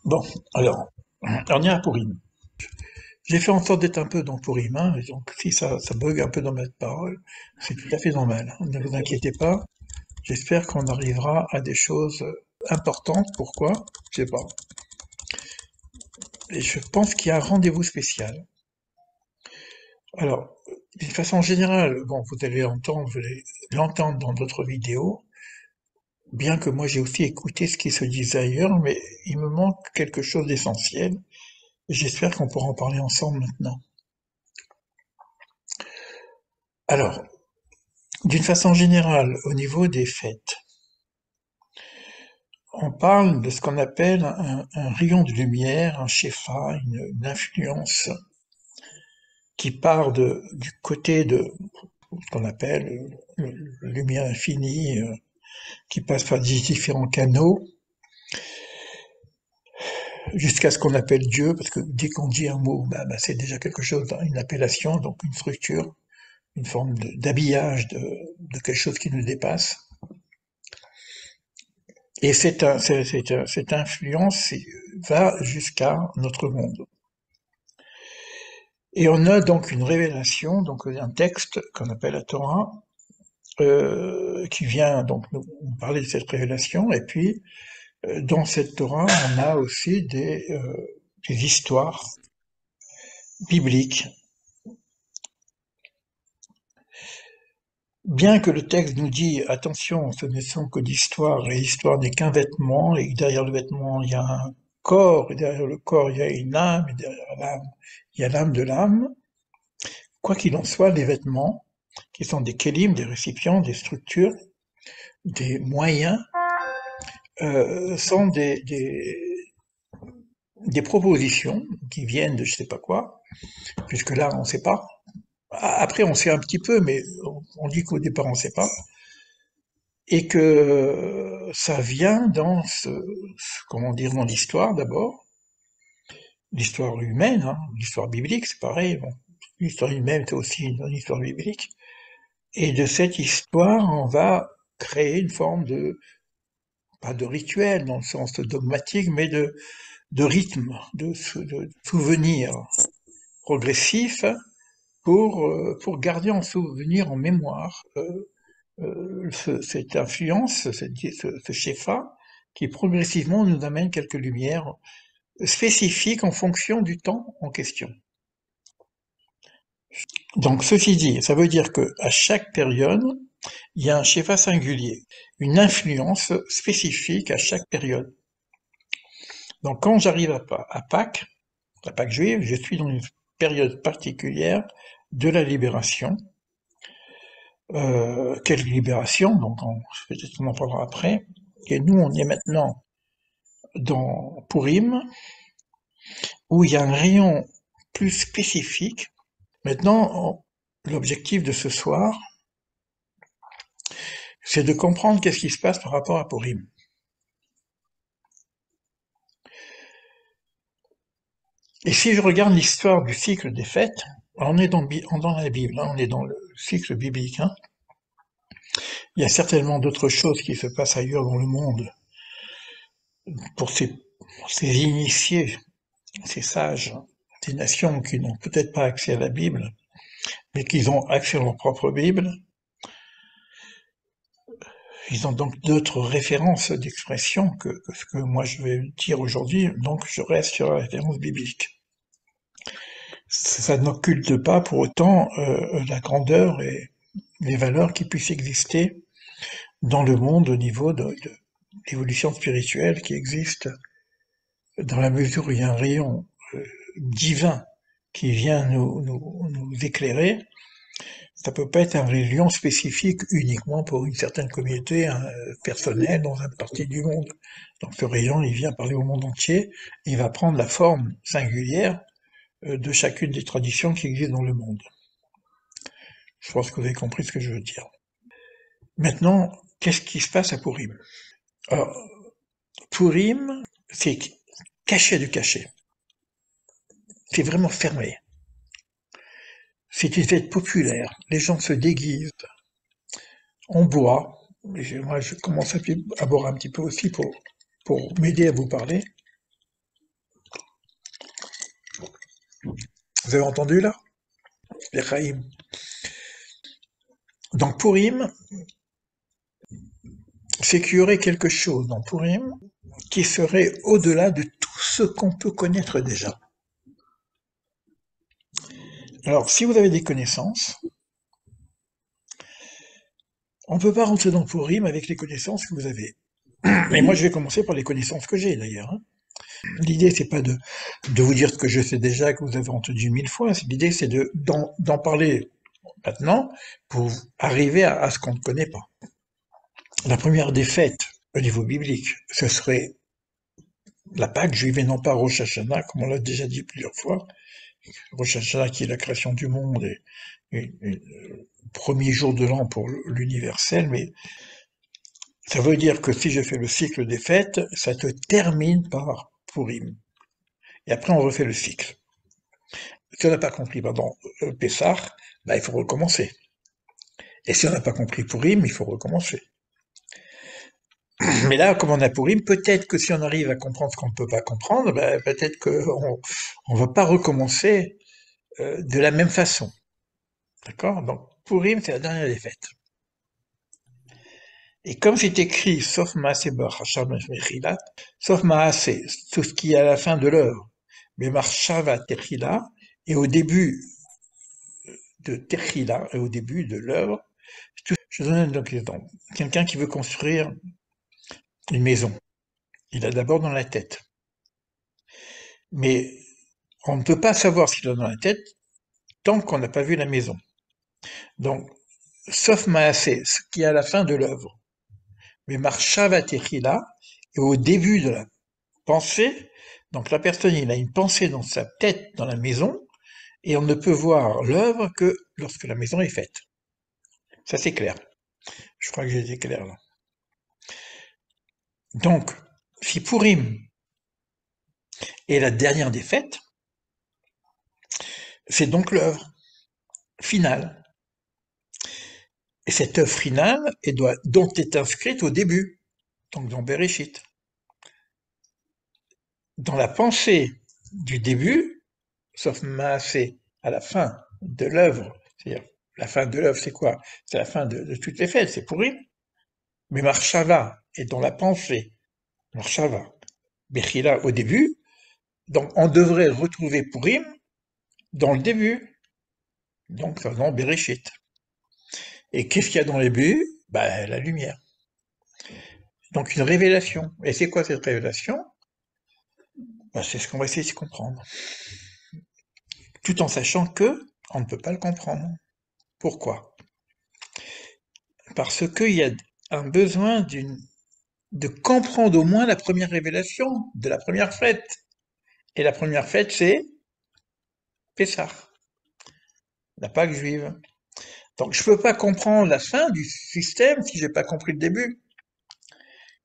Bon, alors, on est à Pourim. J'ai fait en sorte d'être un peu dans Pourim, hein, et donc si ça bug un peu dans ma parole, c'est tout à fait normal, hein. Ne vous inquiétez pas, j'espère qu'on arrivera à des choses importantes. Pourquoi? Je sais pas. Et je pense qu'il y a un rendez-vous spécial. Alors, d'une façon générale, bon, vous allez l'entendre dans d'autres vidéos, bien que moi j'ai aussi écouté ce qui se disait ailleurs, mais il me manque quelque chose d'essentiel, et j'espère qu'on pourra en parler ensemble maintenant. Alors, d'une façon générale, au niveau des fêtes, on parle de ce qu'on appelle un rayon de lumière, un shefa, une influence qui part du côté de ce qu'on appelle la lumière infinie, qui passe par différents canaux, jusqu'à ce qu'on appelle Dieu, parce que dès qu'on dit un mot, c'est déjà quelque chose, une appellation, donc une structure, une forme d'habillage de quelque chose qui nous dépasse. Et cette influence va jusqu'à notre monde. Et on a donc une révélation, donc un texte qu'on appelle la Torah, qui vient donc nous parler de cette révélation. Et puis, dans cette Torah, on a aussi des histoires bibliques. Bien que le texte nous dit attention, ce ne sont que l'histoire, et l'histoire n'est qu'un vêtement, et derrière le vêtement il y a un corps, et derrière le corps il y a une âme, et derrière l'âme il y a l'âme de l'âme. Quoi qu'il en soit, les vêtements, qui sont des kélim, des récipients, des structures, des moyens, sont des propositions qui viennent de je sais pas quoi, puisque là on ne sait pas. Après on sait un petit peu, mais on dit qu'au départ on ne sait pas, et que ça vient dans comment dire, dans l'histoire d'abord, l'histoire humaine, hein, l'histoire biblique, c'est pareil. Bon, l'histoire humaine c'est aussi une histoire biblique, et de cette histoire on va créer une forme pas de rituel dans le sens dogmatique, mais de rythme, de souvenir progressif pour garder en souvenir, en mémoire, cette influence, ce shefa, qui progressivement nous amène quelques lumières spécifiques en fonction du temps en question. Donc, ceci dit, ça veut dire que à chaque période, il y a un shefa singulier, une influence spécifique à chaque période. Donc, quand j'arrive à Pâques, la Pâque juive, je suis dans une période particulière de la libération. Quelle libération? Donc, peut-être qu'on en parlera après. Et nous, on est maintenant dans Purim, où il y a un rayon plus spécifique. Maintenant, l'objectif de ce soir, c'est de comprendre qu'est-ce qui se passe par rapport à Purim. Et si je regarde l'histoire du cycle des fêtes, on est dans la Bible, hein, on est dans le cycle biblique, hein. Il y a certainement d'autres choses qui se passent ailleurs dans le monde pour ces initiés, ces sages des nations qui n'ont peut-être pas accès à la Bible, mais qui ont accès à leur propre Bible. Ils ont donc d'autres références d'expression que ce que moi je vais dire aujourd'hui, donc je reste sur la référence biblique. Ça n'occulte pas pour autant la grandeur et les valeurs qui puissent exister dans le monde au niveau de l'évolution spirituelle qui existe dans la mesure où il y a un rayon divin qui vient nous éclairer. Ça peut pas être un rayon spécifique uniquement pour une certaine communauté personnelle dans une partie du monde. Donc ce rayon, il vient parler au monde entier, et il va prendre la forme singulière de chacune des traditions qui existent dans le monde. Je pense que vous avez compris ce que je veux dire. Maintenant, qu'est-ce qui se passe à Purim? Alors, Purim, c'est caché de caché. C'est vraiment fermé. C'est une fête populaire. Les gens se déguisent, on boit. Moi, je commence à boire un petit peu aussi pour m'aider à vous parler. Vous avez entendu là? Les Chaim. Donc Purim, c'est qu'il y aurait quelque chose dans Purim qui serait au-delà de tout ce qu'on peut connaître déjà. Alors, si vous avez des connaissances, on ne peut pas rentrer dans Purim avec les connaissances que vous avez. Et moi, je vais commencer par les connaissances que j'ai d'ailleurs, hein. L'idée, c'est pas de vous dire ce que je sais déjà, que vous avez entendu 1000 fois. L'idée, c'est d'en parler maintenant pour arriver à ce qu'on ne connaît pas. La première des fêtes au niveau biblique, ce serait la Pâque juive et non pas Rosh Hashanah, comme on l'a déjà dit plusieurs fois. Rosh Hashanah qui est la création du monde et premier jour de l'an pour l'universel, mais ça veut dire que si je fais le cycle des fêtes, ça te termine par Purim. Et après, on refait le cycle. Si on n'a pas compris pendant Pessah, bah, il faut recommencer. Et si on n'a pas compris Purim, il faut recommencer. Mais là, comme on a Purim, peut-être que si on arrive à comprendre ce qu'on ne peut pas comprendre, bah, peut-être qu'on ne va pas recommencer de la même façon. D'accord? Donc, Purim, c'est la dernière des fêtes. Et comme c'est écrit, sauf Maaseh Barachar Mechila, sauf Maaseh, tout ce qui est à la fin de l'œuvre, mais Marshava Techila, et au début de Techila, et au début de l'œuvre, je donne donc exemple. Quelqu'un qui veut construire une maison, il a d'abord dans la tête. Mais on ne peut pas savoir ce qu'il a dans la tête tant qu'on n'a pas vu la maison. Donc, sauf Maaseh, ce qui est à la fin de l'œuvre, mais Marshava Techila, et au début de la pensée, donc la personne, il a une pensée dans sa tête, dans la maison, et on ne peut voir l'œuvre que lorsque la maison est faite. Ça, c'est clair. Je crois que j'ai été clair là. Donc, si Purim est la dernière des fêtes, c'est donc l'œuvre finale. Et cette œuvre finale dont est inscrite au début, donc dans Bereshit. Dans la pensée du début, sauf Maaseh, à la fin de l'œuvre, c'est-à-dire la fin de l'œuvre, c'est quoi? C'est la fin de toutes les fêtes, c'est Purim. Mais Marshava est dans la pensée, Marshava, Bechila au début, donc on devrait retrouver Purim dans le début, donc dans Bereshit. Et qu'est-ce qu'il y a dans le début? Ben, la lumière. Donc une révélation. Et c'est quoi cette révélation? Ben, c'est ce qu'on va essayer de comprendre. Tout en sachant que on ne peut pas le comprendre. Pourquoi? Parce qu'il y a un besoin de comprendre au moins la première révélation de la première fête. Et la première fête, c'est Pessah, la Pâque juive. Donc je ne peux pas comprendre la fin du système si j'ai pas compris le début.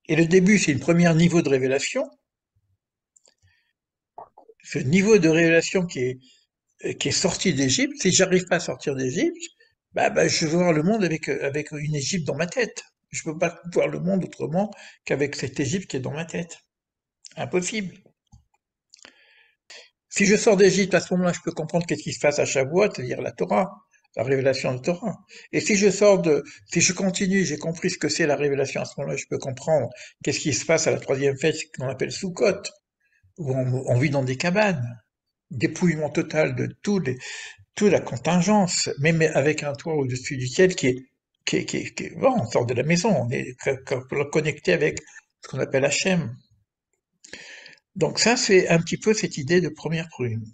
Et le début, c'est le premier niveau de révélation. Ce niveau de révélation qui est sorti d'Égypte, si j'arrive pas à sortir d'Égypte, je vais voir le monde avec une Égypte dans ma tête. Je peux pas voir le monde autrement qu'avec cette Égypte qui est dans ma tête. Impossible. Si je sors d'Égypte, à ce moment-là, je peux comprendre qu'est-ce qui se passe à Shavuot, c'est-à-dire la Torah, la révélation de Torah. Et si je continue, j'ai compris ce que c'est la révélation, à ce moment-là, je peux comprendre qu'est-ce qui se passe à la troisième fête, ce qu'on appelle Sukkot, où on vit dans des cabanes. Dépouillement total de toute la contingence, même avec un toit au-dessus du ciel bon, on sort de la maison, on est connecté avec ce qu'on appelle Hachem. Donc ça, c'est un petit peu cette idée de première prune.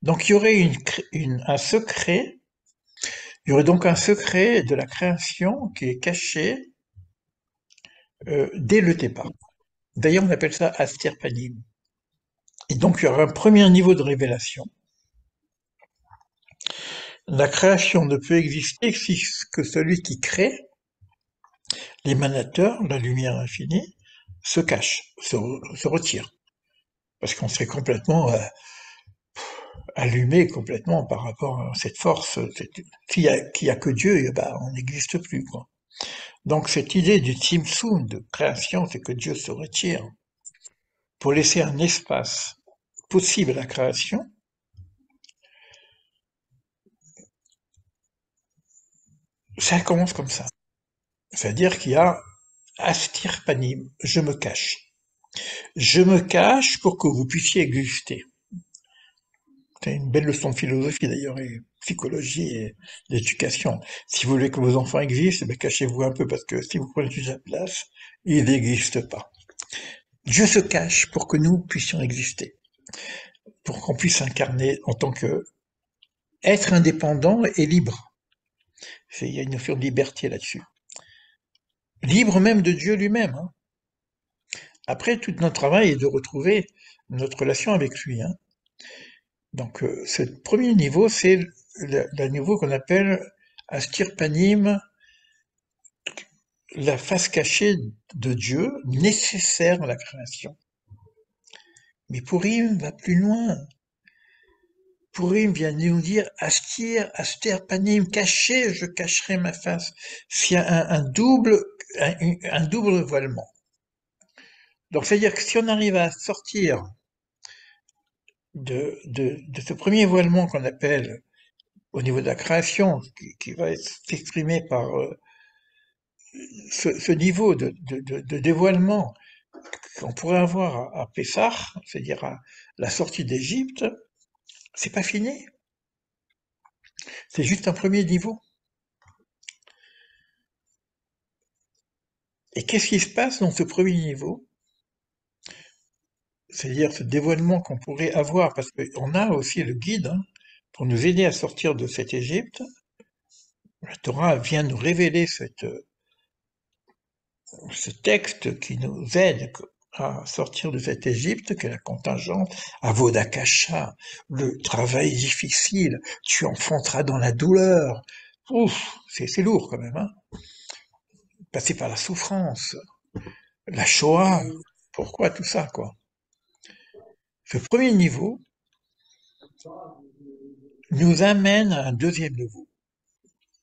Donc un secret, il y aurait donc un secret de la création qui est caché dès le départ. D'ailleurs, on appelle ça Aster Panim. Et donc, il y aura un premier niveau de révélation. La création ne peut exister que celui qui crée, l'émanateur, la lumière infinie, se cache, se retire. Parce qu'on serait complètement allumé complètement par rapport à cette force. Qu'il y a que Dieu, on n'existe plus, quoi. Donc cette idée du Tzimtzum, de création, c'est que Dieu se retire pour laisser un espace possible à la création, Ça commence comme ça. C'est-à-dire qu'il y a astir panim, je me cache. Je me cache pour que vous puissiez exister. C'est une belle leçon de philosophie d'ailleurs, et psychologie et d'éducation. Si vous voulez que vos enfants existent, ben cachez-vous un peu parce que si vous prenez toute la place, ils n'existent pas. Dieu se cache pour que nous puissions exister, pour qu'on puisse s'incarner en tant que être indépendant et libre. Il y a une notion de liberté là-dessus. Libre même de Dieu lui-même. Hein. Après, tout notre travail est de retrouver notre relation avec lui. Hein. Donc, ce premier niveau, c'est le niveau qu'on appelle astirpanim, la face cachée de Dieu, nécessaire à la création. Mais Purim va plus loin. Purim vient nous dire astir panim, caché, je cacherai ma face. C'est un double voilement. Donc, c'est-à-dire que si on arrive à sortir de ce premier voilement qu'on appelle au niveau de la création, qui va s'exprimer par ce niveau de dévoilement qu'on pourrait avoir à Pessah, c'est-à-dire à la sortie d'Égypte, c'est pas fini. C'est juste un premier niveau. Et qu'est-ce qui se passe dans ce premier niveau? C'est-à-dire ce dévoilement qu'on pourrait avoir, parce qu'on a aussi le guide hein, pour nous aider à sortir de cette Égypte. La Torah vient nous révéler ce texte qui nous aide à sortir de cette Égypte, que la contingente, Avodakasha, le travail difficile, tu enfanteras dans la douleur. Ouf, c'est lourd quand même, hein. Passer par la souffrance, la Shoah, pourquoi tout ça, quoi? Ce premier niveau nous amène à un deuxième niveau.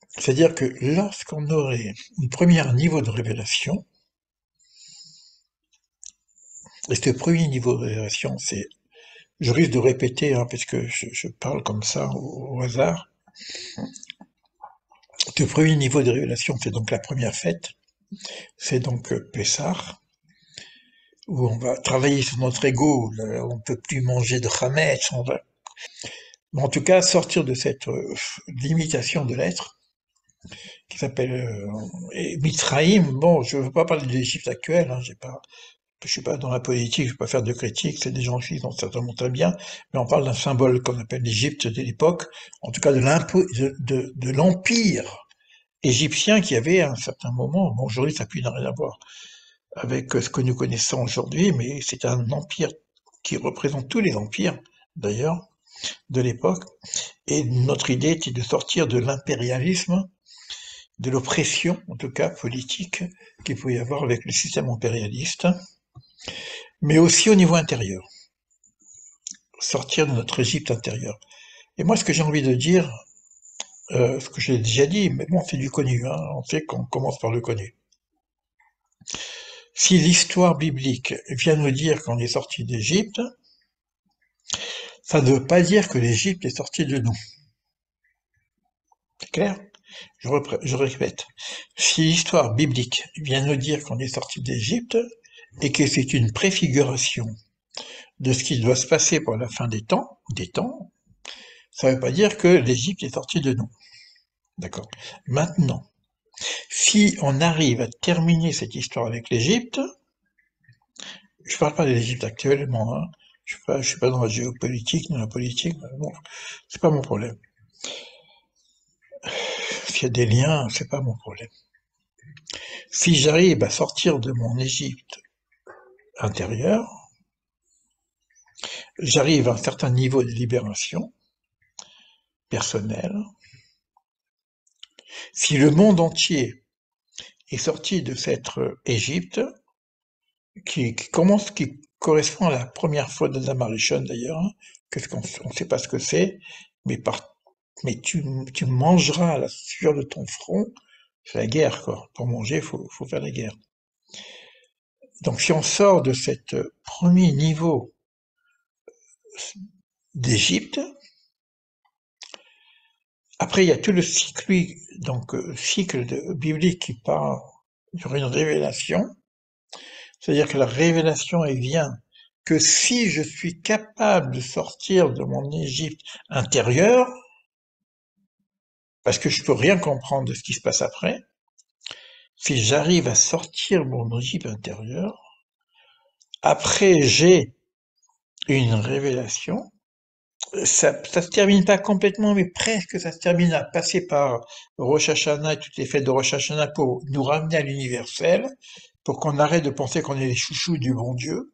C'est-à-dire que lorsqu'on aurait un premier niveau de révélation, et ce premier niveau de révélation, c'est je risque de répéter, hein, parce que je parle comme ça au hasard. Le premier niveau de révélation, c'est donc la première fête, c'est donc Pessah, où on va travailler sur notre ego, on ne peut plus manger de chametz, mais en tout cas sortir de cette limitation de l'être, qui s'appelle Mitzraïm. Bon, je ne veux pas parler de l'Égypte actuelle, hein, je suis pas dans la politique, je ne vais pas faire de critique, c'est des gens qui sont certainement très bien, mais on parle d'un symbole qu'on appelle l'Égypte de l'époque, en tout cas de l'empire égyptien qui avait à un certain moment, bon aujourd'hui ça n'a plus rien à voir avec ce que nous connaissons aujourd'hui, mais c'est un empire qui représente tous les empires d'ailleurs de l'époque, et notre idée était de sortir de l'impérialisme, de l'oppression en tout cas politique qu'il pouvait y avoir avec le système impérialiste, mais aussi au niveau intérieur, sortir de notre Égypte intérieure. Et moi ce que j'ai envie de dire, ce que j'ai déjà dit, mais bon c'est du connu, hein, on sait qu'on commence par le connu. Si l'histoire biblique vient nous dire qu'on est sorti d'Égypte, ça ne veut pas dire que l'Égypte est sortie de nous. C'est clair? Je répète. Si l'histoire biblique vient nous dire qu'on est sorti d'Égypte et que c'est une préfiguration de ce qui doit se passer pour la fin des temps, ça ne veut pas dire que l'Égypte est sortie de nous. D'accord? Maintenant, si on arrive à terminer cette histoire avec l'Égypte, je ne parle pas de l'Égypte actuellement, hein, je suis pas dans la géopolitique, dans la politique, bon, c'est pas mon problème. S'il y a des liens, c'est pas mon problème. Si j'arrive à sortir de mon Égypte intérieure, j'arrive à un certain niveau de libération personnelle. Si le monde entier est sorti de cette Égypte, qui correspond à la première fois de Adam Arishon d'ailleurs, hein, on ne sait pas ce que c'est, mais, mais tu mangeras à la sueur de ton front, c'est la guerre, quoi. Pour manger, faut faire la guerre. Donc si on sort de ce premier niveau d'Égypte, Après, il y a tout le cycle, donc, biblique qui part sur une révélation. C'est-à-dire que la révélation, elle vient que si je suis capable de sortir de mon Égypte intérieure, parce que je peux rien comprendre de ce qui se passe après, si j'arrive à sortir mon Égypte intérieure, après j'ai une révélation, ça se termine pas complètement, mais presque ça se termine à passer par Rosh Hashanah et toutes les fêtes de Rosh Hashanah pour nous ramener à l'universel, pour qu'on arrête de penser qu'on est les chouchous du bon Dieu.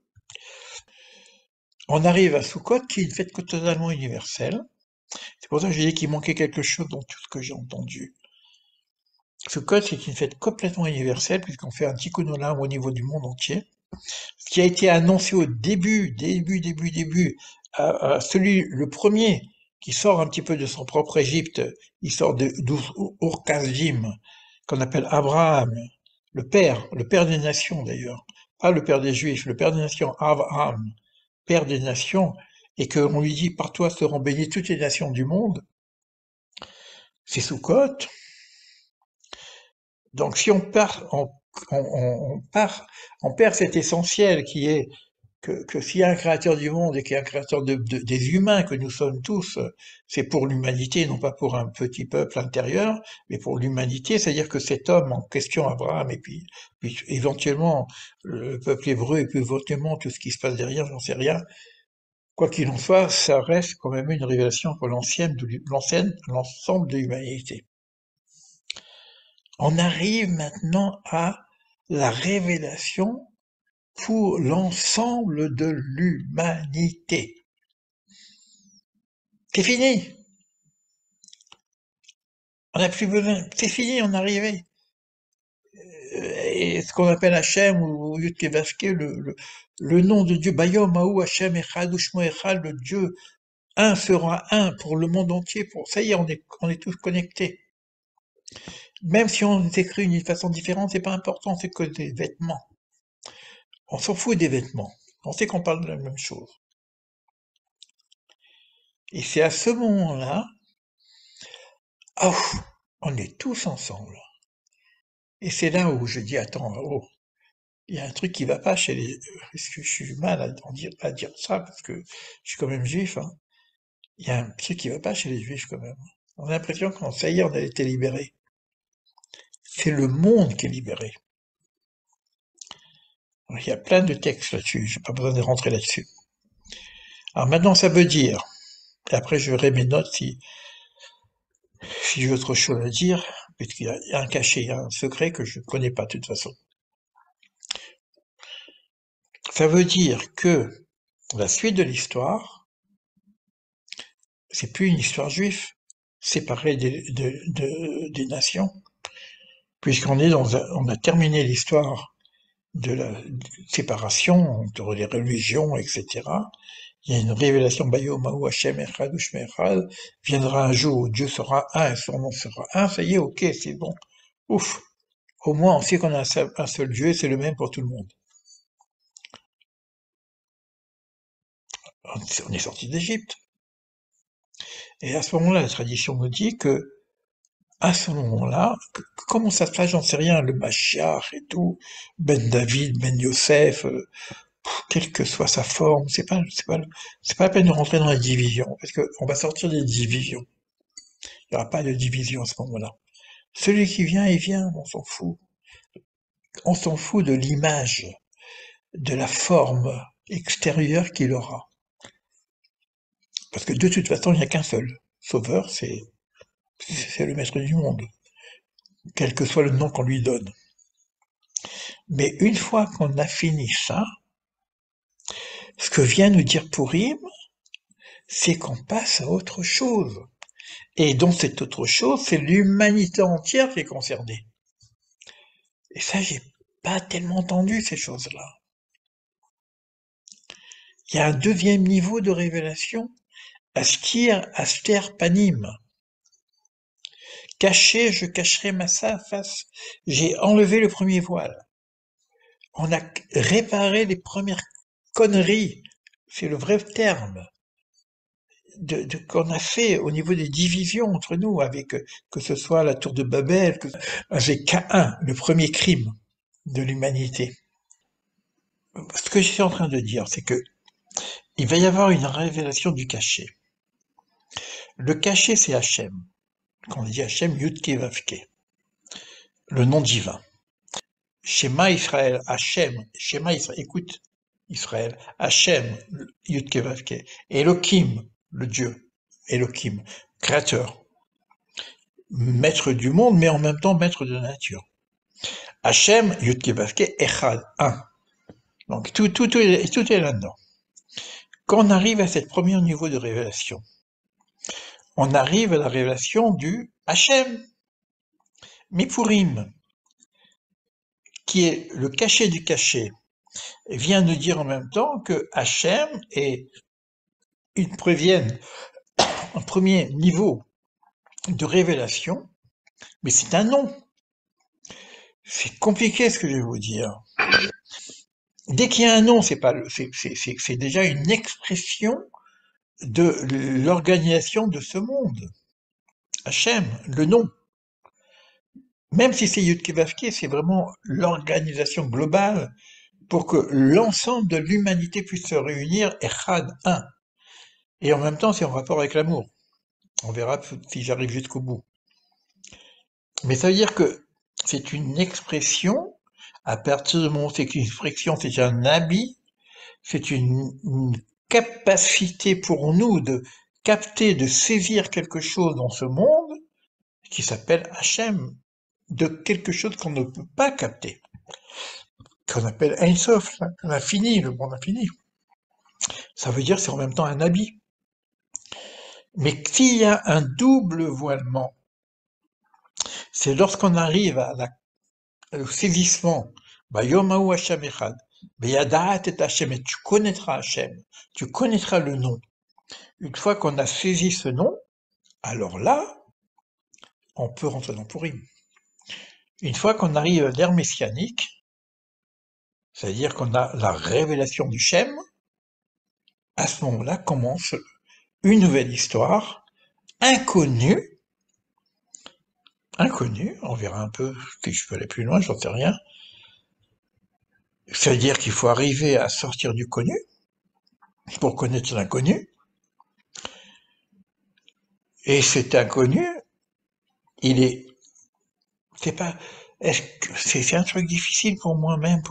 On arrive à Sukkot, qui est une fête totalement universelle. C'est pour ça que je dis qu'il manquait quelque chose dans tout ce que j'ai entendu. Sukkot, c'est une fête complètement universelle, puisqu'on fait un tikkun olam au niveau du monde entier. Ce qui a été annoncé au début, à celui, le premier, qui sort un petit peu de son propre Égypte, il sort d'Ur-Kasdim, qu'on appelle Abraham, le père des nations d'ailleurs, pas le père des Juifs, le père des nations, Abraham, père des nations, et qu'on lui dit, par toi seront bénies toutes les nations du monde, c'est Sukkot. Donc si on part, on perd cet essentiel qui est que s'il y a un créateur du monde et qu'il y a un créateur des humains que nous sommes tous, c'est pour l'humanité, non pas pour un petit peuple intérieur, mais pour l'humanité, c'est-à-dire que cet homme en question, Abraham, et puis éventuellement le peuple hébreu, et puis éventuellement tout ce qui se passe derrière, j'en sais rien. Quoi qu'il en soit, ça reste quand même une révélation pour l'ensemble de l'humanité. On arrive maintenant à la révélation pour l'ensemble de l'humanité. C'est fini. On n'a plus besoin. C'est fini, on est arrivé. Et ce qu'on appelle Hachem ou Yudke Vashke, le nom de Dieu, Bayom Mahou Hachem Echad Ushmo Echad, le Dieu un sera un pour le monde entier. Ça y est, on est tous connectés. Même si on s'écrit d'une façon différente, c'est pas important, c'est que des vêtements. On s'en fout des vêtements. On sait qu'on parle de la même chose. Et c'est à ce moment-là, oh, on est tous ensemble. Et c'est là où je dis, attends, oh, il y a un truc qui va pas chez les... Parce que je suis mal à dire ça, parce que je suis quand même juif. Hein. Il y a un truc qui va pas chez les juifs quand même. On a l'impression que ça y est, on a été libéré. C'est le monde qui est libéré. Alors, il y a plein de textes là-dessus, j'ai pas besoin de rentrer là-dessus. Alors maintenant, ça veut dire, et après je verrai mes notes si j'ai autre chose à dire, puisqu'il y a un cachet, il y a un secret que je ne connais pas de toute façon. Ça veut dire que la suite de l'histoire, c'est plus une histoire juive, séparée des nations, puisqu'on est on a terminé l'histoire de la séparation entre les religions, etc. Il y a une révélation, Bayomahu Hashem Echad Ushme Echad, viendra un jour où Dieu sera un et son nom sera un, ça y est, ok, c'est bon. Ouf. Au moins, on sait qu'on a un seul Dieu et c'est le même pour tout le monde. On est sorti d'Égypte. Et à ce moment-là, la tradition nous dit que, à ce moment-là, comment ça se passe, j'en sais rien, le Mashiach et tout, Ben David, Ben Yosef, quelle que soit sa forme, c'est pas la peine de rentrer dans les divisions, parce qu'on va sortir des divisions. Il n'y aura pas de division à ce moment-là. Celui qui vient, il vient, on s'en fout. On s'en fout de l'image, de la forme extérieure qu'il aura. Parce que de toute façon, il n'y a qu'un seul. Sauveur, c'est le maître du monde, quel que soit le nom qu'on lui donne. Mais une fois qu'on a fini ça, ce que vient nous dire Purim, c'est qu'on passe à autre chose. Et dans cette autre chose, c'est l'humanité entière qui est concernée. Et ça, j'ai pas tellement entendu ces choses-là. Il y a un deuxième niveau de révélation, Astir, Aster, Panim. Caché, je cacherai ma face. J'ai enlevé le premier voile. On a réparé les premières conneries. C'est le vrai terme. qu'on a fait au niveau des divisions entre nous, avec que ce soit la tour de Babel, avec Caïn, le premier crime de l'humanité. Ce que je suis en train de dire, c'est que il va y avoir une révélation du cachet. Le cachet, c'est Hachem. Quand on dit Hachem, Yudke Vavke, le nom divin. Shema Israël, Hachem, Shema Israël, écoute Israël, Hachem, Yudke Vavke, Elohim, le Dieu, Elohim, créateur, maître du monde, mais en même temps maître de la nature. Hachem, Yudke Vavke, Echad, un. Donc tout est là-dedans. Quand on arrive à ce premier niveau de révélation, on arrive à la révélation du Hachem, Mipurim, qui est le cachet du cachet, vient de dire en même temps que Hachem est un premier niveau de révélation, mais c'est un nom. C'est compliqué ce que je vais vous dire. Dès qu'il y a un nom, c'est déjà une expression de l'organisation de ce monde. Hachem, le nom. Même si c'est Yudkevavke, c'est vraiment l'organisation globale pour que l'ensemble de l'humanité puisse se réunir, Echad, un. Et en même temps, c'est en rapport avec l'amour. On verra si j'arrive jusqu'au bout. Mais ça veut dire que c'est une expression, à partir du moment où c'est une expression, c'est un habit, c'est une capacité pour nous de capter, de saisir quelque chose dans ce monde qui s'appelle Hachem, de quelque chose qu'on ne peut pas capter, qu'on appelle Ein Sof, l'infini, le monde infini. Ça veut dire que c'est en même temps un habit. Mais s'il y a un double voilement, c'est lorsqu'on arrive au saisissement, Bayomahu Hashem Echad, Beyadaat et Hashem, et tu connaîtras Hashem, tu connaîtras le nom. Une fois qu'on a saisi ce nom, alors là, on peut rentrer dans Purim. Une fois qu'on arrive à l'ère messianique, c'est-à-dire qu'on a la révélation du Shem, à ce moment-là commence une nouvelle histoire, inconnue, on verra un peu si je peux aller plus loin, j'en sais rien. C'est-à-dire qu'il faut arriver à sortir du connu pour connaître l'inconnu. Et cet inconnu, c'est pas, c'est un truc difficile pour moi-même,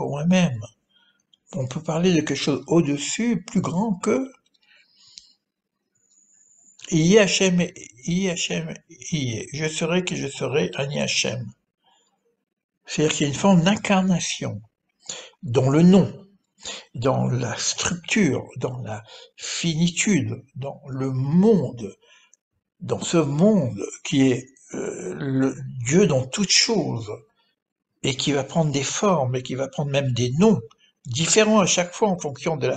On peut parler de quelque chose au-dessus, plus grand que Hachem, je serai que je serai Ani Hachem. C'est-à-dire qu'il y a une forme d'incarnation dans le nom, dans la structure, dans la finitude, dans le monde, dans ce monde qui est le Dieu dans toutes choses, et qui va prendre des formes, et qui va prendre même des noms, différents à chaque fois en fonction de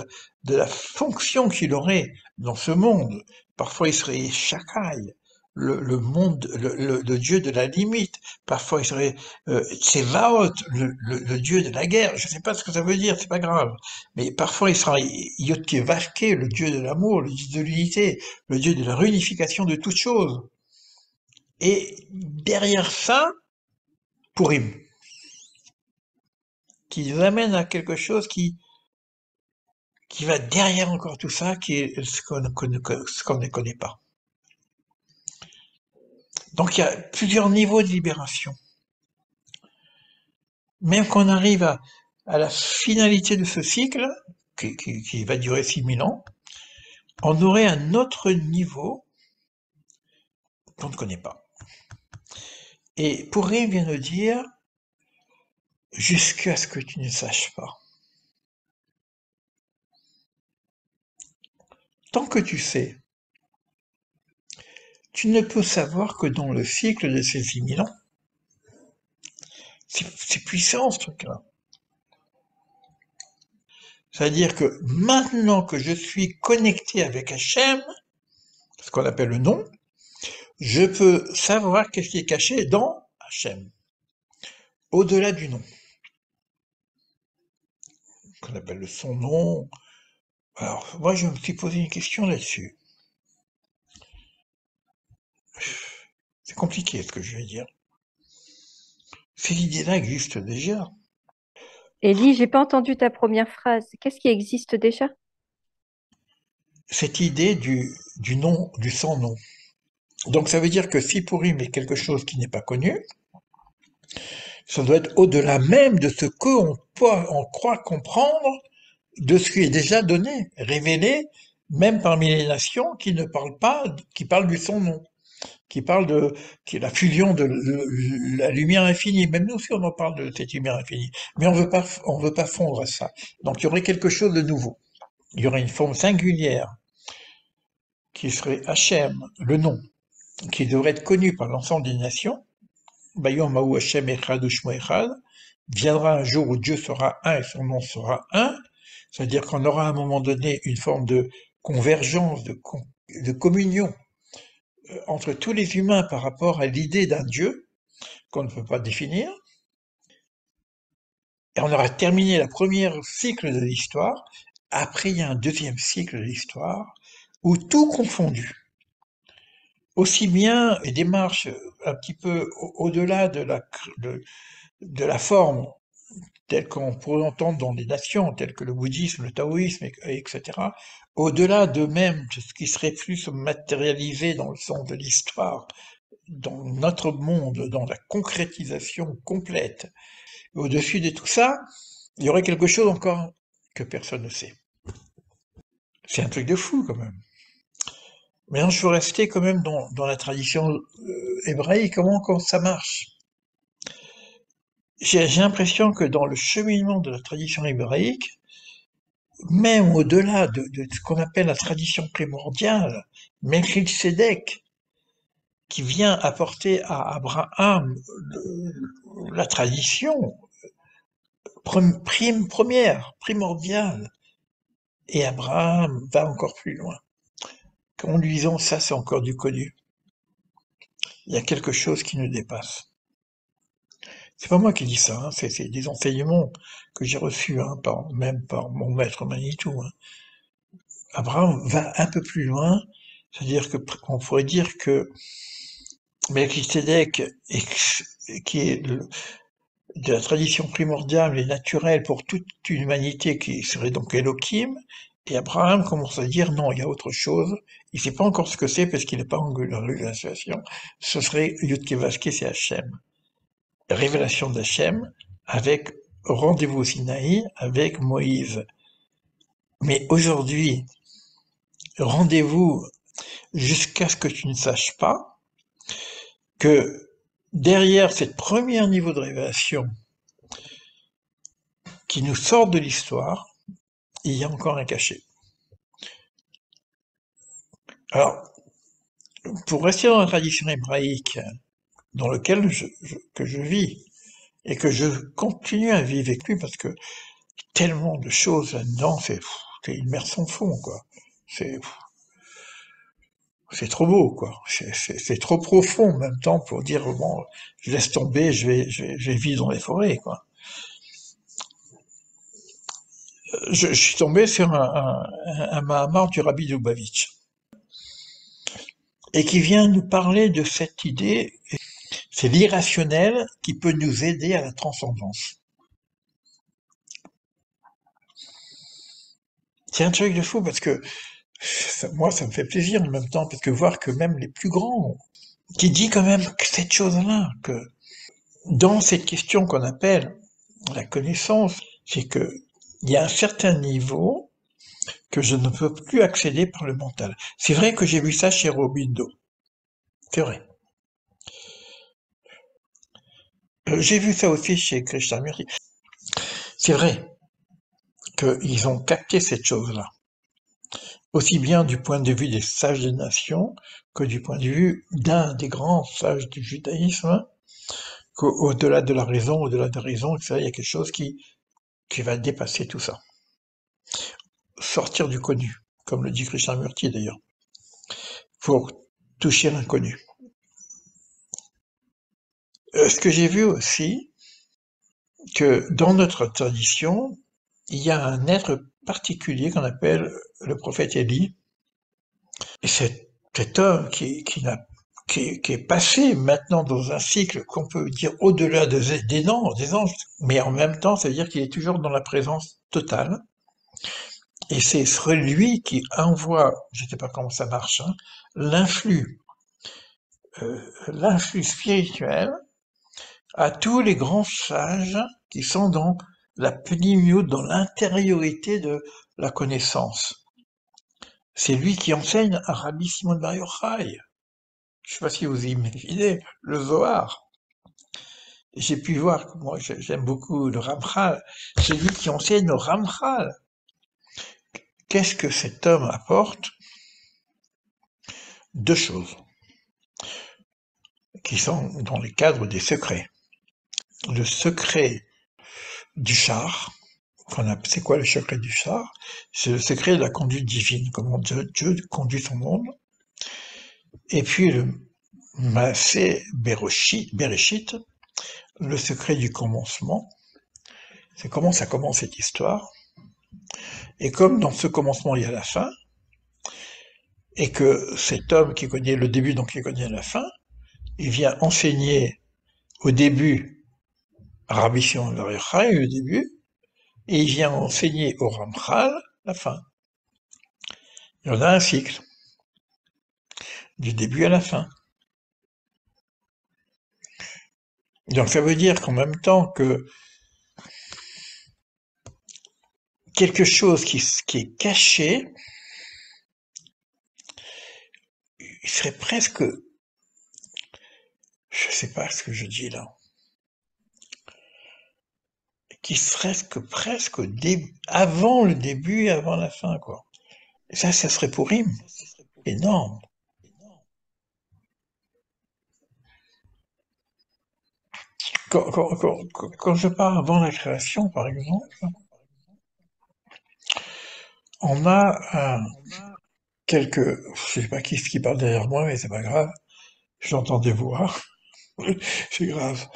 la fonction qu'il aurait dans ce monde. Parfois il serait Shakai, le monde, le dieu de la limite. Parfois il serait Tsevaot, le dieu de la guerre. Je ne sais pas ce que ça veut dire, c'est pas grave. Mais parfois il sera Yotkevavke, le dieu de l'amour, le dieu de l'unité, le dieu de la réunification de toutes choses. Et derrière ça, Purim, qui nous amène à quelque chose qui va derrière encore tout ça, qui est ce qu'on ne connaît pas. Donc il y a plusieurs niveaux de libération. Même quand on arrive à la finalité de ce cycle, qui va durer 6000 ans, on aurait un autre niveau qu'on ne connaît pas. Et Purim vient de dire, jusqu'à ce que tu ne saches pas. Tant que tu sais, tu ne peux savoir que dans le cycle de ces 6000 ans. C'est puissant ce truc-là. C'est-à-dire que maintenant que je suis connecté avec Hachem, ce qu'on appelle le nom, je peux savoir qu'est-ce qui est caché dans Hachem, au-delà du nom, qu'on appelle son nom. Alors, moi, je me suis posé une question là-dessus. C'est compliqué ce que je vais dire. Ces idées-là existent déjà. Élie, j'ai pas entendu ta première phrase. Qu'est-ce qui existe déjà? Cette idée du nom, du sans-nom. Donc ça veut dire que si Purim est quelque chose qui n'est pas connu, ça doit être au-delà même de ce on croit comprendre de ce qui est déjà donné, révélé, même parmi les nations qui ne parlent pas, qui parlent du son nom, qui parlent de qui est la fusion de la lumière infinie. Même nous aussi, on en parle de cette lumière infinie, mais on veut pas fondre à ça. Donc, il y aurait quelque chose de nouveau. Il y aurait une forme singulière qui serait Hachem, le nom, qui devrait être connu par l'ensemble des nations. Bayom Mahu Hachem Echad Ushmo Echad. Viendra un jour où Dieu sera un et son nom sera un. C'est-à-dire qu'on aura à un moment donné une forme de convergence, de communion entre tous les humains par rapport à l'idée d'un Dieu qu'on ne peut pas définir. Et on aura terminé la première cycle de l'histoire. Après, il y a un deuxième cycle de l'histoire où tout confondu, aussi bien les démarches un petit peu au-delà de la forme telle qu'on pourrait entendre dans les nations, telles que le bouddhisme, le taoïsme, etc., au-delà de même de ce qui serait plus matérialisé dans le sens de l'histoire, dans notre monde, dans la concrétisation complète. Au-dessus de tout ça, il y aurait quelque chose encore que personne ne sait. C'est un truc de fou quand même. Maintenant, je veux rester quand même dans la tradition hébraïque. Comment ça marche? J'ai l'impression que dans le cheminement de la tradition hébraïque, même au-delà de ce qu'on appelle la tradition primordiale, Melchizedek, qui vient apporter à Abraham la tradition première, primordiale, et Abraham va encore plus loin. En lui disant ça, c'est encore du connu. Il y a quelque chose qui nous dépasse. C'est pas moi qui dis ça, hein, c'est des enseignements que j'ai reçus, hein, même par mon maître Manitou. Hein. Abraham va un peu plus loin, c'est-à-dire que on pourrait dire que Melchizedek, qui est de la tradition primordiale et naturelle pour toute une humanité qui serait donc Elohim, et Abraham commence à dire non, il y a autre chose, il ne sait pas encore ce que c'est parce qu'il n'est pas en révélation, ce serait Yud Kevaske, c'est Hachem. Révélation d'Hachem avec rendez-vous au Sinaï avec Moïse. Mais aujourd'hui, rendez-vous jusqu'à ce que tu ne saches pas que derrière cette première niveau de révélation qui nous sort de l'histoire, il y a encore un cachet. Alors, pour rester dans la tradition hébraïque dans laquelle que je vis et que je continue à vivre avec lui parce que tellement de choses là-dedans, c'est une mer sans fond, quoi. C'est c'est trop beau, quoi. C'est trop profond en même temps pour dire bon, je laisse tomber, je vais vivre dans les forêts, quoi. Je suis tombé sur un Mahamar du Rabbi Lubavitch et qui vient nous parler de cette idée. C'est l'irrationnel qui peut nous aider à la transcendance. C'est un truc de fou parce que moi, ça me fait plaisir en même temps parce que voir que même les plus grands, qui dit quand même que cette chose-là, que dans cette question qu'on appelle la connaissance, c'est que il y a un certain niveau que je ne peux plus accéder par le mental. C'est vrai que j'ai vu ça chez Robindo. C'est vrai. J'ai vu ça aussi chez Krishnamurti. C'est vrai qu'ils ont capté cette chose-là. Aussi bien du point de vue des sages des nations que du point de vue d'un des grands sages du judaïsme, qu'au-delà de la raison, au-delà de la raison, etc., il y a quelque chose qui va dépasser tout ça. Sortir du connu, comme le dit Krishnamurti d'ailleurs, pour toucher l'inconnu. Ce que j'ai vu aussi, que dans notre tradition, il y a un être particulier qu'on appelle le prophète Élie. Et cet homme qui n'a qui est passé maintenant dans un cycle qu'on peut dire au-delà des anges, mais en même temps, ça veut dire qu'il est toujours dans la présence totale. Et c'est lui qui envoie, je ne sais pas comment ça marche, hein, l'influx, l'influx spirituel à tous les grands sages qui sont dans la plénitude, dans l'intériorité de la connaissance. C'est lui qui enseigne à Rabbi Simon Bar Yochai. Je ne sais pas si vous imaginez le Zohar. J'ai pu voir, moi j'aime beaucoup le Ramchal, c'est lui qui enseigne au Ramchal. Qu'est-ce que cet homme apporte? Deux choses qui sont dans les cadres des secrets. Le secret du char, c'est quoi le secret du char? C'est le secret de la conduite divine, comment Dieu conduit son monde. Et puis le Maaseh Bereshit, le secret du commencement, c'est comment ça commence cette histoire. Et comme dans ce commencement il y a la fin, et que cet homme qui connaît le début, donc qui connaît la fin, il vient enseigner au début à Rabbi Shimon Bar Yochai, le début, et il vient enseigner au Ramchal la fin. Il y en a un cycle, du début à la fin. Donc ça veut dire qu'en même temps que quelque chose qui est caché, il serait presque, je sais pas ce que je dis là, qui serait presque avant le début et avant la fin, quoi. Et ça serait pour Purim, énorme. Quand je pars avant la création, par exemple, on a quelques, je sais pas qui parle derrière moi, mais c'est pas grave, j'entends des voix, c'est grave.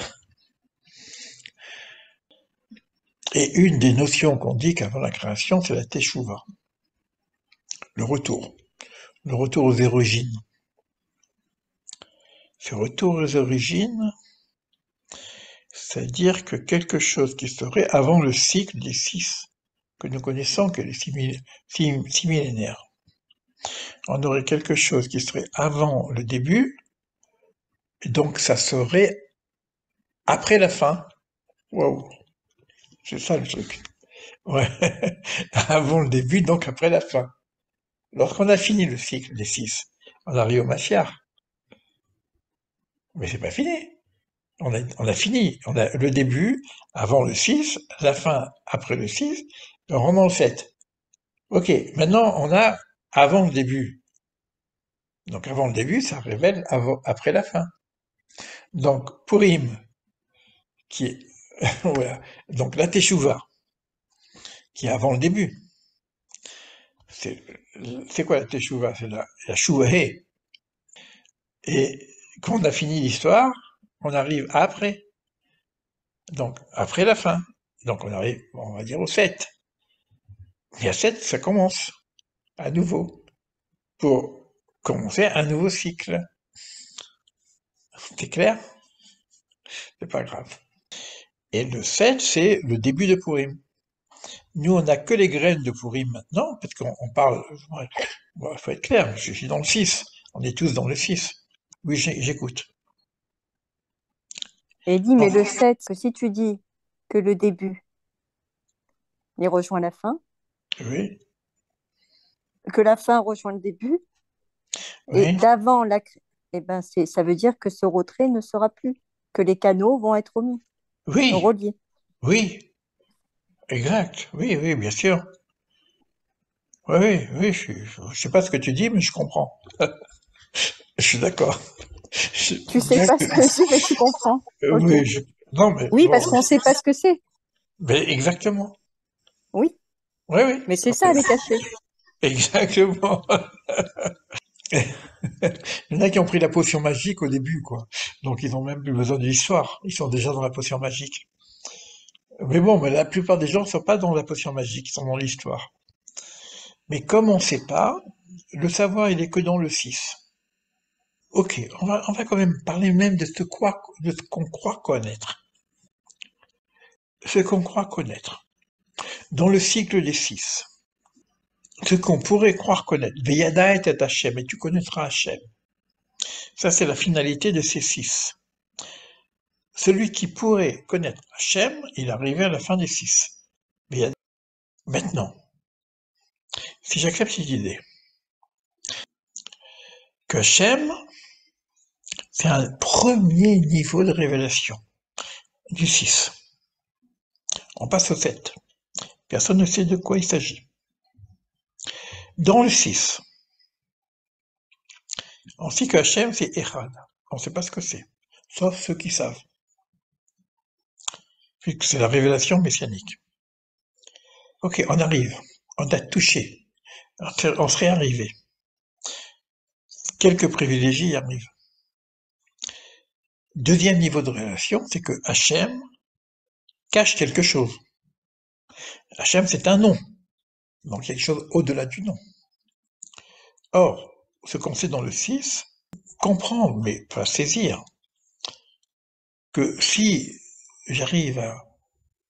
Et une des notions qu'on dit qu'avant la création, c'est la teshuva, le retour aux origines. Ce retour aux origines, c'est-à-dire que quelque chose qui serait avant le cycle des 6 que nous connaissons, que les 6 millénaires. On aurait quelque chose qui serait avant le début, et donc ça serait après la fin. Waouh, c'est ça le truc. Ouais. Avant le début, donc après la fin. Lorsqu'on a fini le cycle des 6, on arrive au Mashiach. Mais c'est pas fini. On a fini. On a le début avant le 6, la fin après le 6, on rentre dans le 7. Ok, maintenant on a avant le début. Donc avant le début, ça révèle après la fin. Donc Purim, qui est voilà. Donc la Teshuvah, qui est avant le début. C'est quoi la Teshuvah? C'est la Shuvahe. Et quand on a fini l'histoire, on arrive après. Donc après la fin. Donc on arrive, on va dire au 7. Et à 7, ça commence à nouveau pour commencer un nouveau cycle. C'est clair? C'est pas grave. Et le 7, c'est le début de Purim. Nous, on n'a que les graines de Purim maintenant, parce qu'on parle. Il faut être clair, je suis dans le 6. On est tous dans le 6. Oui, j'écoute. Et dit, mais le 7, que si tu dis que le début, il rejoint la fin, Oui, que la fin rejoint le début, et oui, d'avant la... Eh ben, ça veut dire que ce retrait ne sera plus, que les canaux vont être omis, oui, reliés. oui, exact. Oui, oui, bien sûr. Oui, oui, oui, je sais pas ce que tu dis, mais je comprends. Je suis d'accord. Tu sais pas ce que je dis, mais tu comprends. Ok. Oui, non, mais Oui, bon, parce qu'on ne sait pas ce que c'est. mais exactement. Oui, Oui, oui, mais c'est ça, les cachets. exactement. Il y en a qui ont pris la potion magique au début, quoi. Donc ils ont même plus besoin de l'histoire. Ils sont déjà dans la potion magique. Mais bon, mais la plupart des gens ne sont pas dans la potion magique, ils sont dans l'histoire. Mais comme on ne sait pas, le savoir, il est que dans le 6. Ok, on va quand même parler même de de ce qu'on croit connaître. Ce qu'on croit connaître. Dans le cycle des six, ce qu'on pourrait croire connaître. Veyada et Hachem, et tu connaîtras Hachem. Ça, c'est la finalité de ces six. Celui qui pourrait connaître Hachem, il arrivait à la fin des six. Maintenant, si j'accepte cette idée, que Hachem, c'est un premier niveau de révélation du 6. On passe au 7. Personne ne sait de quoi il s'agit. Dans le 6, on sait que Hachem, c'est Echad. On ne sait pas ce que c'est, sauf ceux qui savent. Puisque c'est la révélation messianique. Ok, on arrive. On a touché. On serait arrivé. Quelques privilégiés y arrivent. Deuxième niveau de révélation, c'est que Hachem cache quelque chose. Hachem, c'est un nom. Donc quelque chose au-delà du nom. Or, ce qu'on sait dans le 6, comprendre, mais pas saisir, que si j'arrive à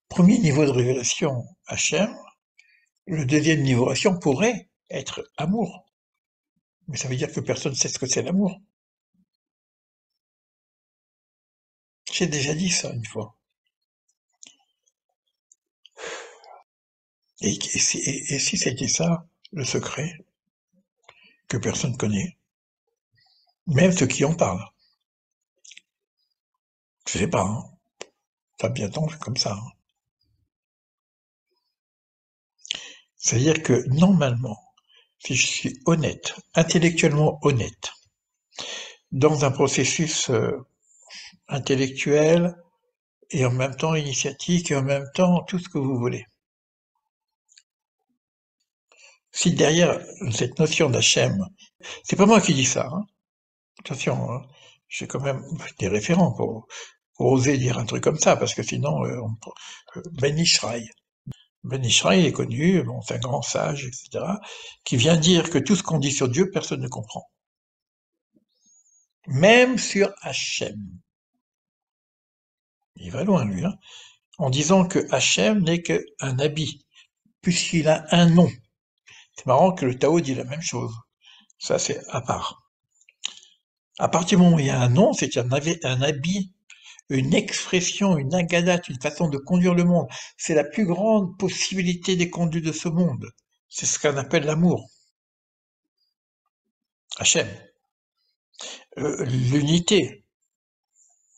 premier niveau de révélation Hachem, le deuxième niveau de révélation pourrait être amour. Mais ça veut dire que personne ne sait ce que c'est l'amour. J'ai déjà dit ça une fois. Et si c'était ça, le secret, que personne ne connaît, même ceux qui en parlent. Je sais pas, hein. Ça bien tombe comme ça. Hein. C'est-à-dire que normalement, si je suis honnête, intellectuellement honnête, dans un processus intellectuel et en même temps initiatique et en même temps tout ce que vous voulez. Si derrière cette notion d'Hachem, c'est pas moi qui dis ça, hein. Attention, hein, j'ai quand même des référents pour oser dire un truc comme ça, parce que sinon, Ben Ishraï. Ben Ishraï est connu, bon, c'est un grand sage, etc., qui vient dire que tout ce qu'on dit sur Dieu, personne ne comprend. Même sur Hachem. Il va loin, lui, hein, en disant que Hachem n'est qu'un habit, puisqu'il a un nom. C'est marrant que le Tao dit la même chose. Ça, c'est à part. À partir du moment où il y a un nom, c'est qu'il y avait un habit, une expression, une agadate, une façon de conduire le monde. C'est la plus grande possibilité des conduits de ce monde. C'est ce qu'on appelle l'amour. Hachem. L'unité.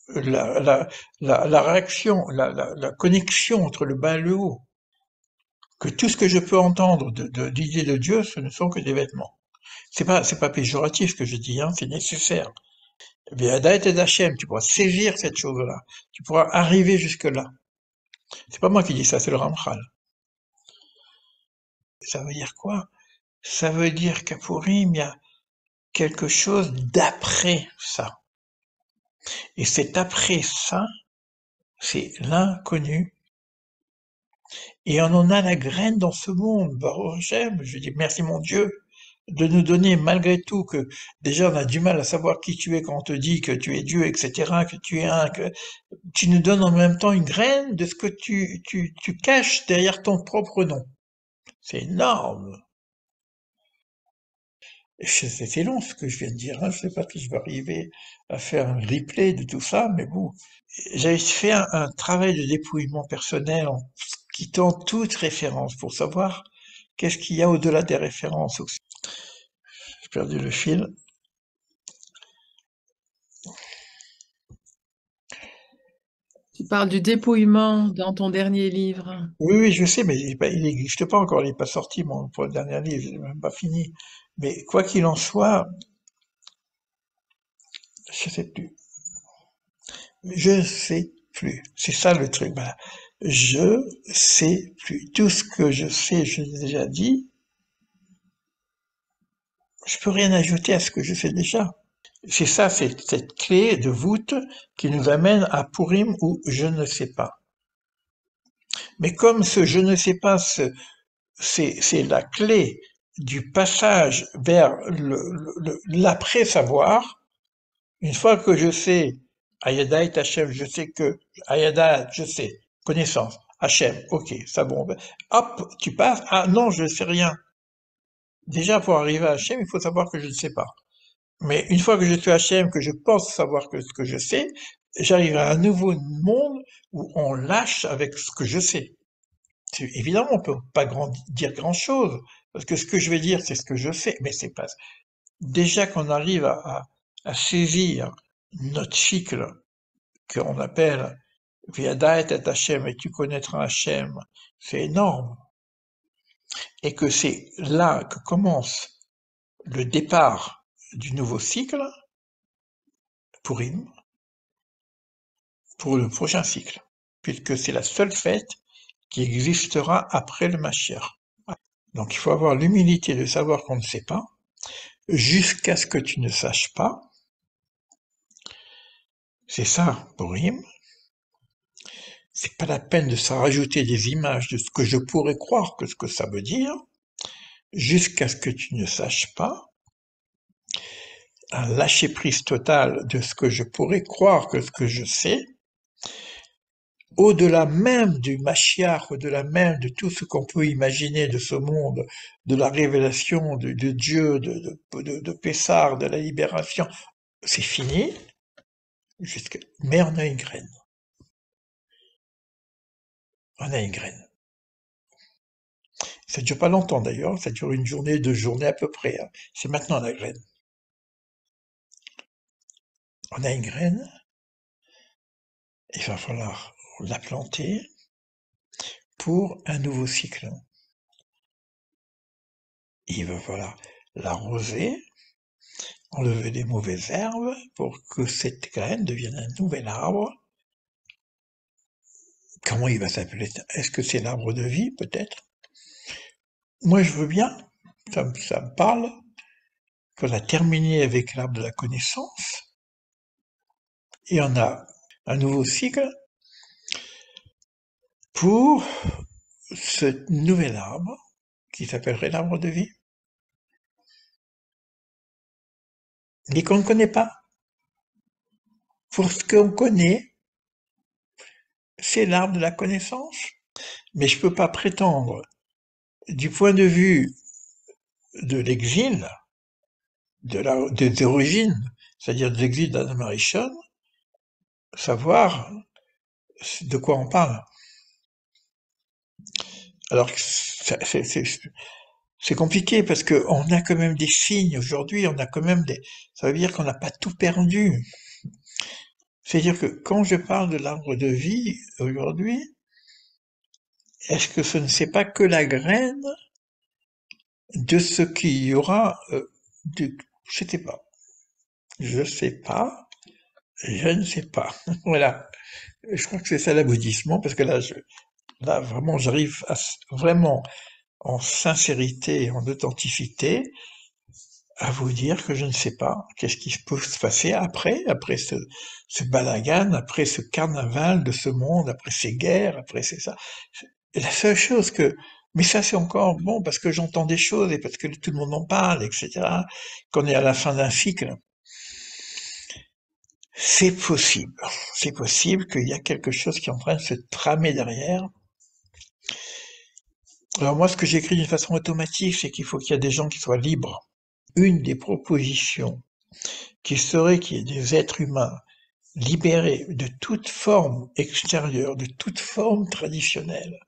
La réaction, la connexion entre le bas et le haut. Que tout ce que je peux entendre d'idées de Dieu, ce ne sont que des vêtements. C'est pas péjoratif ce que je dis, hein, c'est nécessaire. V'yada et Hachem, tu pourras saisir cette chose-là. Tu pourras arriver jusque-là. C'est pas moi qui dis ça, c'est le Ramchal. Ça veut dire quoi? Ça veut dire qu'à Purim, il y a quelque chose d'après ça. Et cet après ça, c'est l'inconnu. Et on en a la graine dans ce monde. Baruch Hashem, je dis merci mon Dieu de nous donner malgré tout que déjà on a du mal à savoir qui tu es quand on te dit que tu es Dieu, etc., que tu es un, que tu nous donnes en même temps une graine de ce que tu caches derrière ton propre nom. C'est énorme. C'est long ce que je viens de dire, hein. Je ne sais pas si je vais arriver à faire un replay de tout ça, mais bon. J'avais fait un travail de dépouillement personnel en quittant toute référence pour savoir qu'est-ce qu'il y a au-delà des références aussi. J'ai perdu le fil. Tu parles du dépouillement dans ton dernier livre. Oui, oui, je sais, mais il n'existe pas encore, il n'est pas sorti, pour le dernier livre, il n'est même pas fini. Mais quoi qu'il en soit, je sais plus. Je sais plus. C'est ça le truc. Voilà. Je sais plus. Tout ce que je sais, je l'ai déjà dit. Je peux rien ajouter à ce que je sais déjà. C'est ça, c'est cette clé de voûte qui nous amène à Purim où je ne sais pas. Mais comme ce je ne sais pas, c'est la clé du passage vers l'après-savoir, Une fois que je sais, Ayada et Hachem, je sais que, Ayada, je sais, connaissance, Hachem, ok, ça bon, hop, tu passes, ah non, je ne sais rien. Déjà, pour arriver à Hachem, il faut savoir que je ne sais pas. Mais une fois que je suis Hachem, que je pense savoir que ce que je sais, j'arrive à un nouveau monde où on lâche avec ce que je sais. Évidemment, on peut pas dire grand-chose, parce que ce que je vais dire, c'est ce que je sais, mais c'est pas... Déjà qu'on arrive à saisir notre cycle, qu'on appelle Viada et Hachem, et tu connaîtras Hachem, c'est énorme. Et que c'est là que commence le départ du nouveau cycle, Purim, pour le prochain cycle, puisque c'est la seule fête qui existera après le Mashiach. Donc il faut avoir l'humilité de savoir qu'on ne sait pas, jusqu'à ce que tu ne saches pas. C'est ça, Purim. C'est pas la peine de s'en rajouter des images de ce que je pourrais croire que ce que ça veut dire, jusqu'à ce que tu ne saches pas. Un lâcher-prise total de ce que je pourrais croire que ce que je sais, au-delà même du Mashiach, au-delà même de tout ce qu'on peut imaginer de ce monde, de la révélation de Dieu, de Pessah, de la libération, c'est fini, mais on a une graine. On a une graine. Ça ne dure pas longtemps d'ailleurs, ça dure une journée, 2 journées à peu près. Hein. C'est maintenant la graine. On a une graine, il va falloir la planter pour un nouveau cycle. Il va falloir l'arroser, enlever les mauvaises herbes pour que cette graine devienne un nouvel arbre. Comment il va s'appeler? Est-ce que c'est l'arbre de vie, peut-être? Moi, je veux bien, ça me parle, qu'on a terminé avec l'arbre de la connaissance, et on a un nouveau cycle pour ce nouvel arbre qui s'appellerait l'arbre de vie, mais qu'on ne connaît pas. Pour ce qu'on connaît, c'est l'arbre de la connaissance, mais je ne peux pas prétendre, du point de vue de l'exil, des origines, c'est-à-dire de l'exil d'Adam Arishon, savoir de quoi on parle. Alors, c'est compliqué parce qu'on a quand même des signes aujourd'hui, on a quand même des... Ça veut dire qu'on n'a pas tout perdu. C'est-à-dire que quand je parle de l'arbre de vie aujourd'hui, est-ce que ce ne c'est pas que la graine de ce qu'il y aura je sais pas. Je sais pas. Je ne sais pas. Voilà. Je crois que c'est ça l'aboutissement, parce que là vraiment, j'arrive à vraiment, en sincérité et en authenticité, à vous dire que je ne sais pas qu'est-ce qui peut se passer après ce balagan, après ce carnaval de ce monde, après ces guerres, après ça. La seule chose mais ça c'est encore bon parce que j'entends des choses et parce que tout le monde en parle, etc., qu'on est à la fin d'un cycle. C'est possible qu'il y a quelque chose qui est en train de se tramer derrière. Alors moi, ce que j'écris d'une façon automatique, c'est qu'il faut qu'il y ait des gens qui soient libres. Une des propositions qui serait qu'il y ait des êtres humains libérés de toute forme extérieure, de toute forme traditionnelle,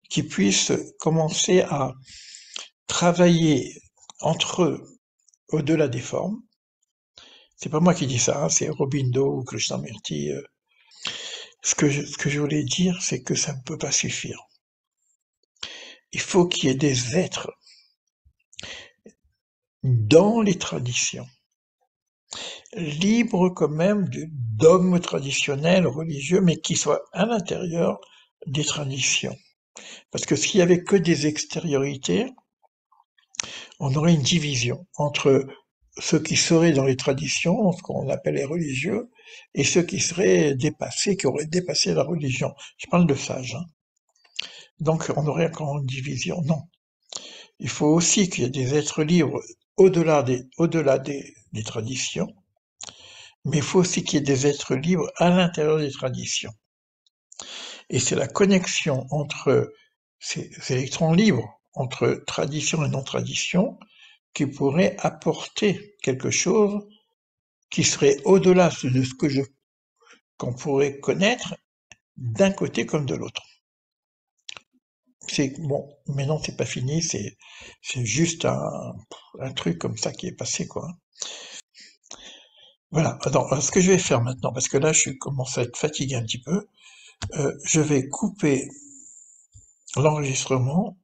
qui puissent commencer à travailler entre eux au-delà des formes. C'est pas moi qui dis ça, hein, c'est Aurobindo ou Krishnamurti. Ce que je voulais dire, c'est que ça ne peut pas suffire. Il faut qu'il y ait des êtres dans les traditions, libres quand même du dogme traditionnel religieux, mais qui soient à l'intérieur des traditions. Parce que s'il y avait que des extériorités, on aurait une division entre ceux qui seraient dans les traditions, ce qu'on appelle les religieux, et ceux qui seraient dépassés, qui auraient dépassé la religion. Je parle de sages. Hein. Donc on aurait encore une division. Non. Il faut aussi qu'il y ait des êtres libres au-delà des traditions, mais il faut aussi qu'il y ait des êtres libres à l'intérieur des traditions. Et c'est la connexion entre ces électrons libres, entre tradition et non-tradition, qui pourrait apporter quelque chose qui serait au-delà de ce que qu'on pourrait connaître d'un côté comme de l'autre. C'est bon, mais non, c'est pas fini, c'est juste un truc comme ça qui est passé, quoi. Voilà. Alors, ce que je vais faire maintenant, parce que là, je commence à être fatigué un petit peu, je vais couper l'enregistrement